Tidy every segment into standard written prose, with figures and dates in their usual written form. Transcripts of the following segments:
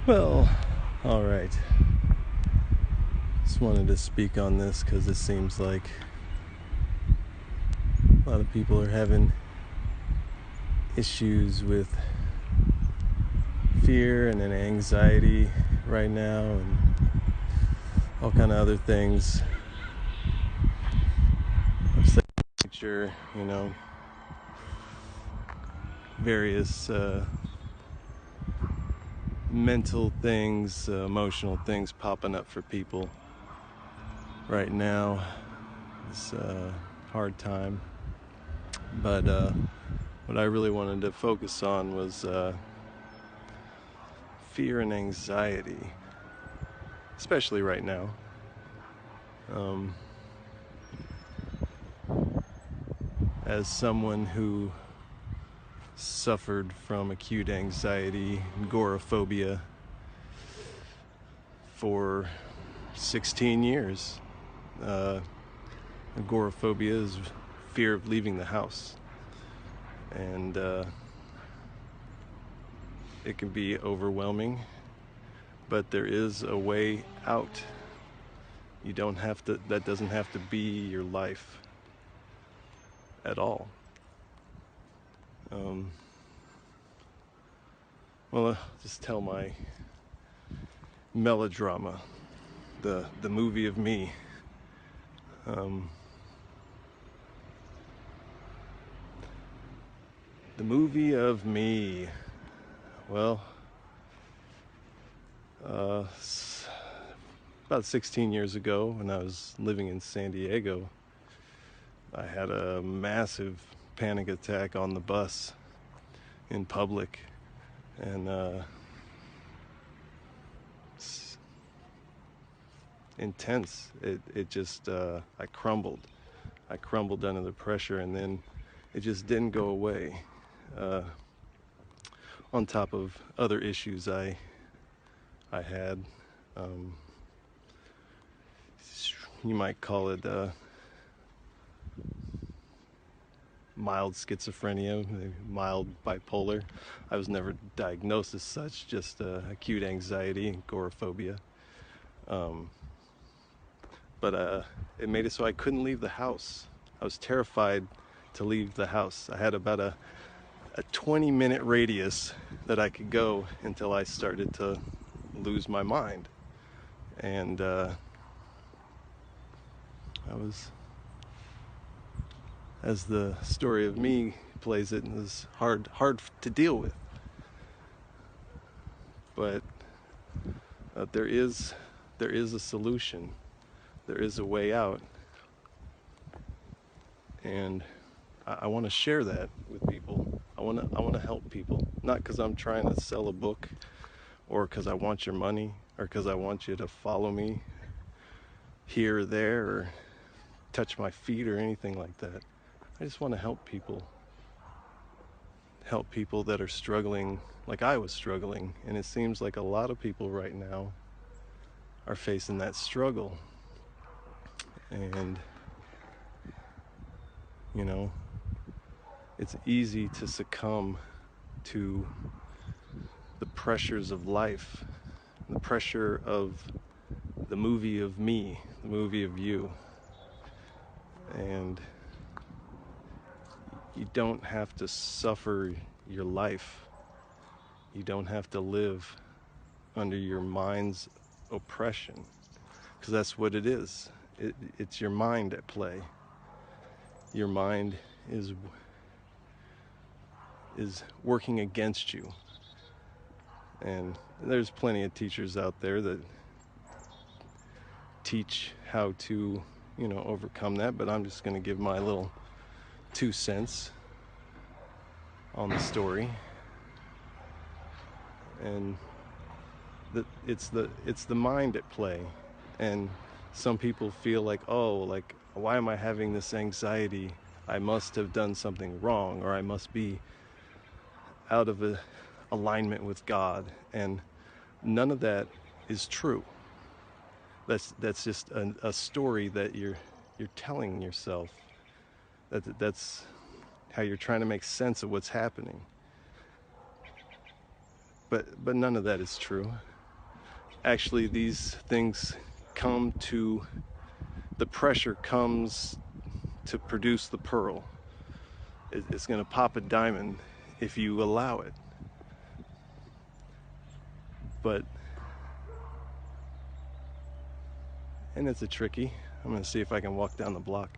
Well, all right. Just wanted to speak on this because it seems like a lot of people are having issues with fear and anxiety right now, and all kind of other things of nature, various mental things, emotional things popping up for people right now. It's a hard time, but what I really wanted to focus on was fear and anxiety, especially right now. As someone who suffered from acute anxiety, agoraphobia, for 16 years. Agoraphobia is fear of leaving the house, and it can be overwhelming, but there is a way out. You don't have to, that doesn't have to be your life at all. Well, just tell my melodrama, the movie of me. The movie of me. Well, about 16 years ago, when I was living in San Diego, I had a massive panic attack on the bus in public, and it's intense. It just I crumbled under the pressure, and then it just didn't go away, on top of other issues I had. You might call it mild schizophrenia, mild bipolar. I was never diagnosed as such, just acute anxiety and agoraphobia. But it made it so I couldn't leave the house. I was terrified to leave the house. I had about a 20-minute radius that I could go until I started to lose my mind. And I was, as the story of me plays it, was hard to deal with. But there is a solution. There is a way out, and I want to share that with people. I want to help people, not because I'm trying to sell a book, or because I want your money, or because I want you to follow me here or there, or touch my feet or anything like that. I just want to help people that are struggling like I was struggling, and it seems like a lot of people right now are facing that struggle. And it's easy to succumb to the pressures of life, the pressure of the movie of me, the movie of you. And you don't have to suffer your life. You don't have to live under your mind's oppression, because that's what it is. It's your mind at play. Your mind is working against you. And there's plenty of teachers out there that teach how to, overcome that, but I'm just going to give my little 2 cents on the story. And it's the mind at play. And some people feel like, why am I having this anxiety? I must have done something wrong, or I must be out of alignment with God. And none of that is true. That's just a story that you're telling yourself. That's how you're trying to make sense of what's happening. But none of that is true. actually these things come to, the pressure comes to produce the pearl. It's going to pop a diamond if you allow it. But, and it's a tricky. I'm going to see if I can walk down the block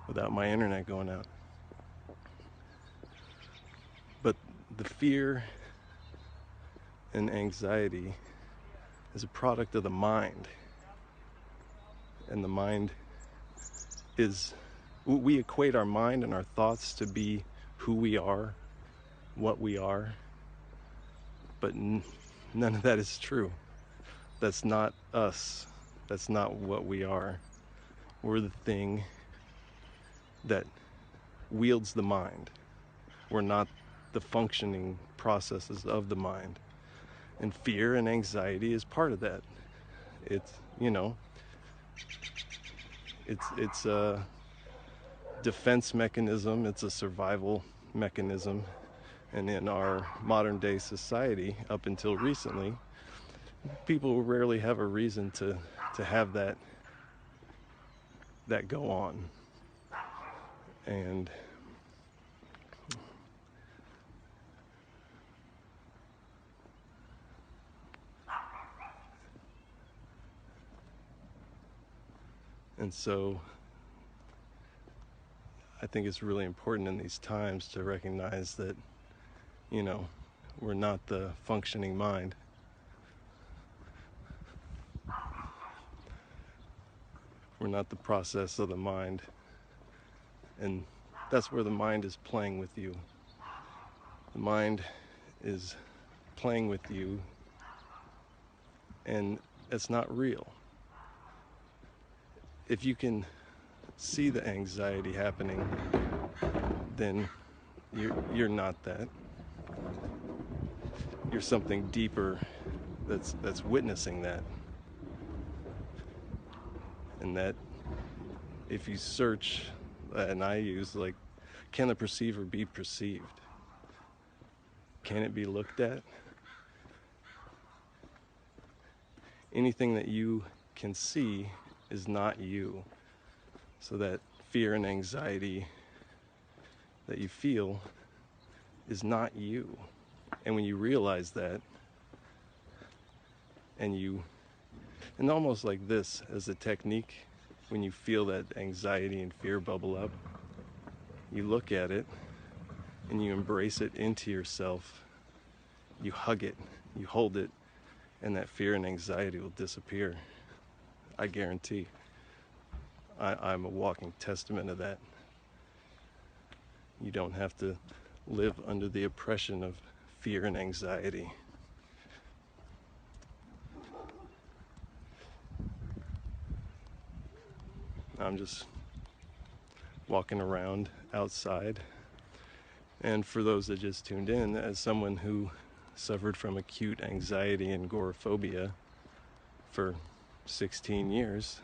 without my internet going out. But the fear and anxiety is a product of the mind. And the mind is, we equate our mind and our thoughts to be who we are, what we are, but none of that is true. That's not us. That's not what we are. We're the thing that wields the mind. We're not the functioning processes of the mind. And fear and anxiety is part of that. It's, you know, it's a defense mechanism, it's a survival mechanism. And in our modern day society, up until recently, people rarely have a reason to have that go on. And so I think it's really important in these times to recognize that, you know, we're not the functioning mind. We're not the process of the mind. And that's where the mind is playing with you. The mind is playing with you, and it's not real. If you can see the anxiety happening, then you're not that. You're something deeper that's witnessing that. And that, if you search, and I use, like, can the perceiver be perceived? Can it be looked at? Anything that you can see is not you. So that fear and anxiety that you feel is not you. And when you realize that, and almost like this as a technique, when you feel that anxiety and fear bubble up, you look at it and you embrace it into yourself. You hug it, you hold it, and that fear and anxiety will disappear. I guarantee. I'm a walking testament of that. You don't have to live under the oppression of fear and anxiety. I'm just walking around outside. And for those that just tuned in, as someone who suffered from acute anxiety and agoraphobia for 16 years,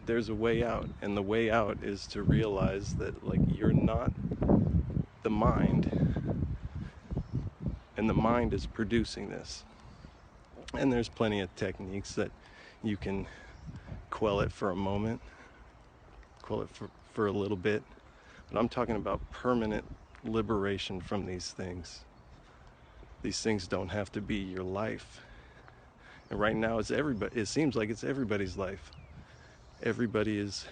there's a way out. And the way out is to realize that, like, you're not the mind, and the mind is producing this. And there's plenty of techniques that you can quell it for a moment, quell it for a little bit, but I'm talking about permanent liberation from these things. These things don't have to be your life. And right now it's everybody, it seems like it's everybody's life. Everybody is,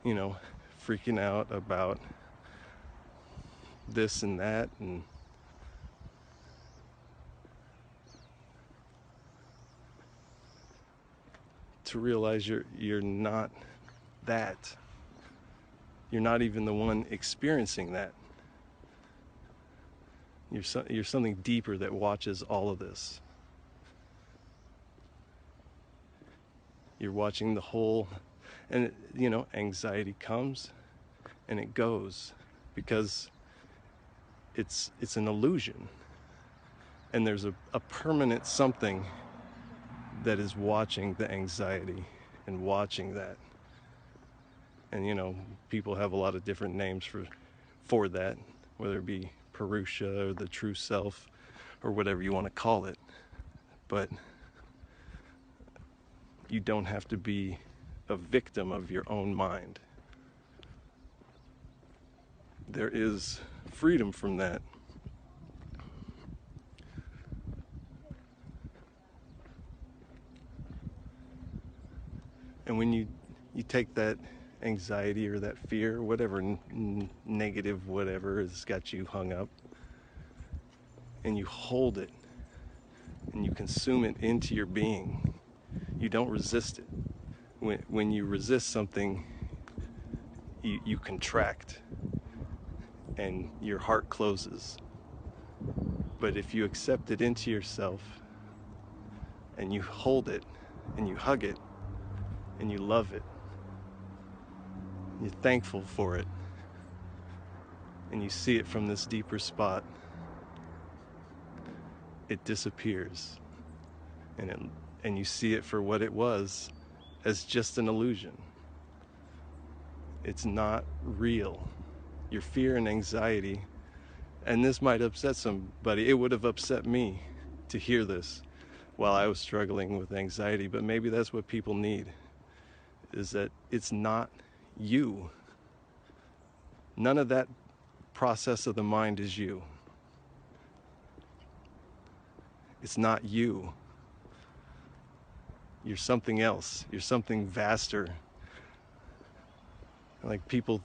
you know, freaking out about this and that, and to realize you're not that. You're not even the one experiencing that. You're something deeper that watches all of this. You're watching the whole, and you know, anxiety comes and it goes because it's an illusion. And there's a permanent something that is watching the anxiety and watching that. And you know, people have a lot of different names for that, whether it be Purusha or the true self. or whatever you want to call it. But you don't have to be a victim of your own mind. There is freedom from that. And when you take that anxiety or that fear, whatever negative whatever has got you hung up, and you hold it and you consume it into your being, you don't resist it. When you resist something, you contract and your heart closes. But if you accept it into yourself and you hold it and you hug it and you love it, you're thankful for it, and you see it from this deeper spot, it disappears, and you see it for what it was, as just an illusion. It's not real. Your fear and anxiety, and this might upset somebody, it would have upset me to hear this while I was struggling with anxiety, but maybe that's what people need, is that it's not you. None of that process of the mind is you. It's not you. You're something else. You're something vaster. Like people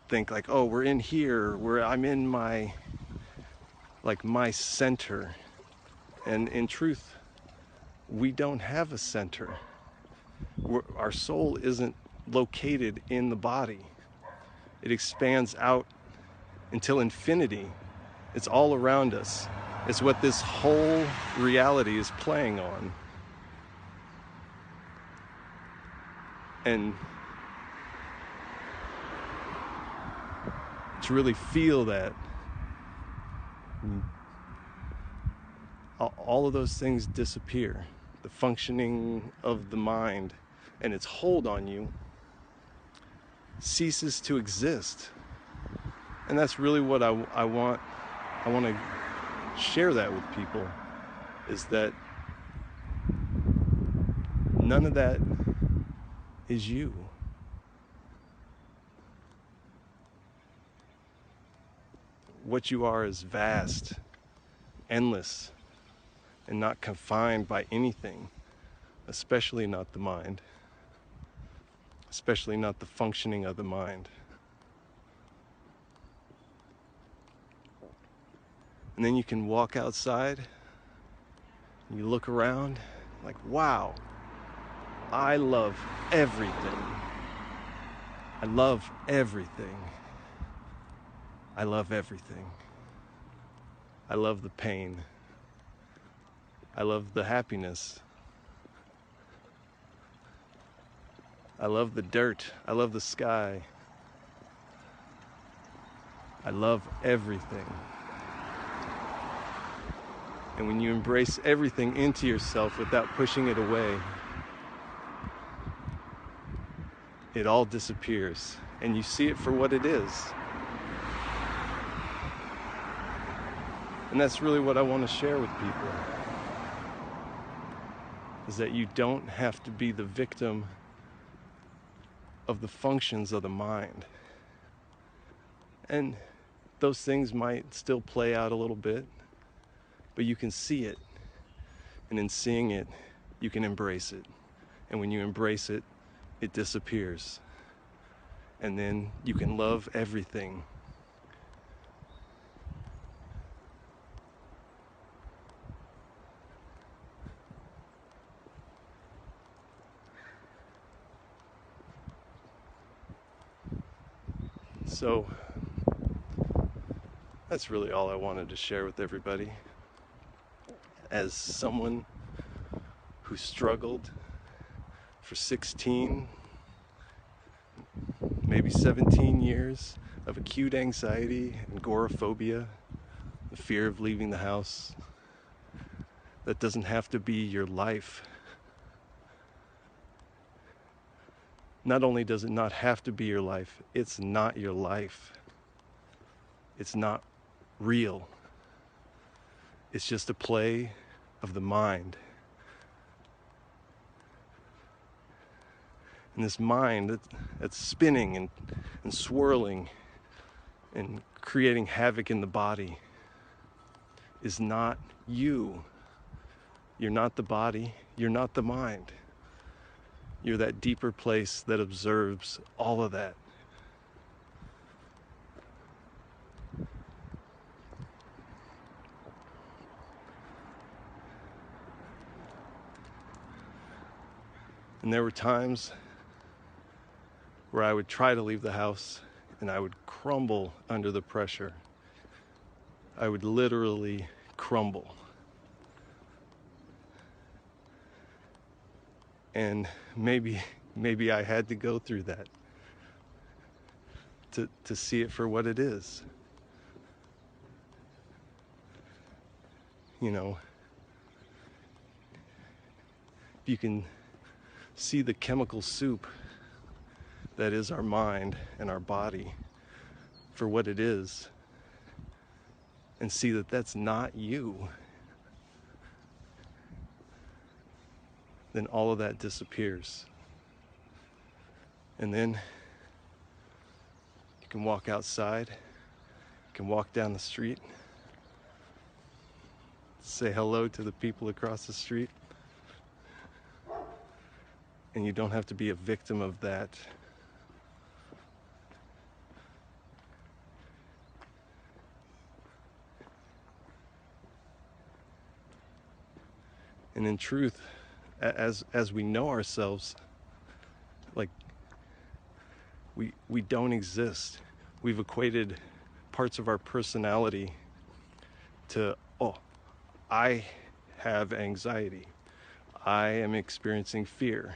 think like, oh, we're in here, I'm in my center. And in truth, we don't have a center. Our soul isn't located in the body. It expands out until infinity. It's all around us. It's what this whole reality is playing on. And to really feel that, all of those things disappear. The functioning of the mind and its hold on you ceases to exist. And that's really what I want to share that with people, is that none of that is you. What you are is vast, endless, and not confined by anything, especially not the mind, especially not the functioning of the mind. And then you can walk outside, and you look around, like, wow, I love everything. I love everything. I love everything. I love the pain. I love the happiness. I love the dirt. I love the sky. I love everything. And when you embrace everything into yourself without pushing it away, it all disappears, and you see it for what it is. And that's really what I want to share with people, is that you don't have to be the victim of the functions of the mind. And those things might still play out a little bit, but you can see it. And in seeing it, you can embrace it. And when you embrace it, it disappears. And then you can love everything. So that's really all I wanted to share with everybody. As someone who struggled for 16, maybe 17 years of acute anxiety and agoraphobia, the fear of leaving the house, that doesn't have to be your life. Not only does it not have to be your life, it's not your life. It's not real. It's just a play of the mind. And this mind that's spinning and swirling and creating havoc in the body is not you. You're not the body. You're not the mind. You're that deeper place that observes all of that. And there were times where I would try to leave the house and I would crumble under the pressure. I would literally crumble. And maybe I had to go through that to see it for what it is. You know, you can see the chemical soup that is our mind and our body for what it is, and see that that's not you, then all of that disappears. And then you can walk outside, you can walk down the street, say hello to the people across the street, and you don't have to be a victim of that. And in truth, as we know ourselves, like we don't exist. We've equated parts of our personality to, oh, I have anxiety. I am experiencing fear.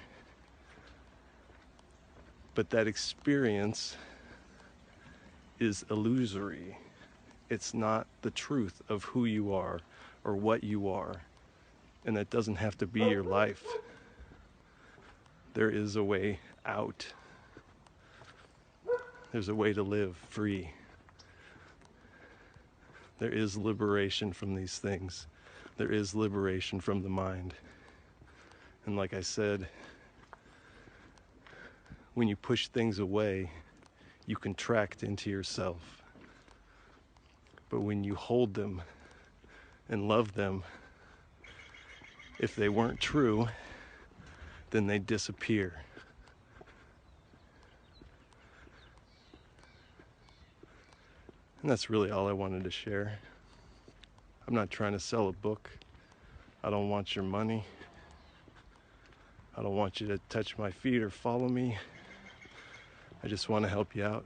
But that experience is illusory. It's not the truth of who you are or what you are. And that doesn't have to be your life. There is a way out. There's a way to live free. There is liberation from these things. There is liberation from the mind. And like I said, when you push things away, you contract into yourself. But when you hold them and love them, if they weren't true, then they disappear. And that's really all I wanted to share. I'm not trying to sell a book. I don't want your money. I don't want you to touch my feet or follow me. I just want to help you out.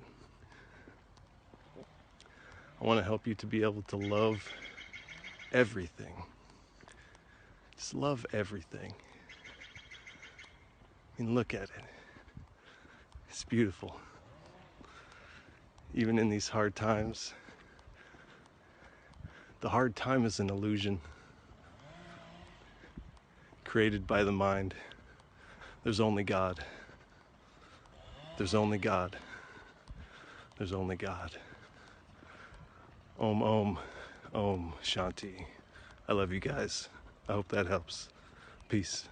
I want to help you to be able to love everything. Just love everything. And look at it. It's beautiful. Even in these hard times, the hard time is an illusion created by the mind. There's only God. There's only God. There's only God. Om, Om, Om, Shanti. I love you guys. I hope that helps. Peace.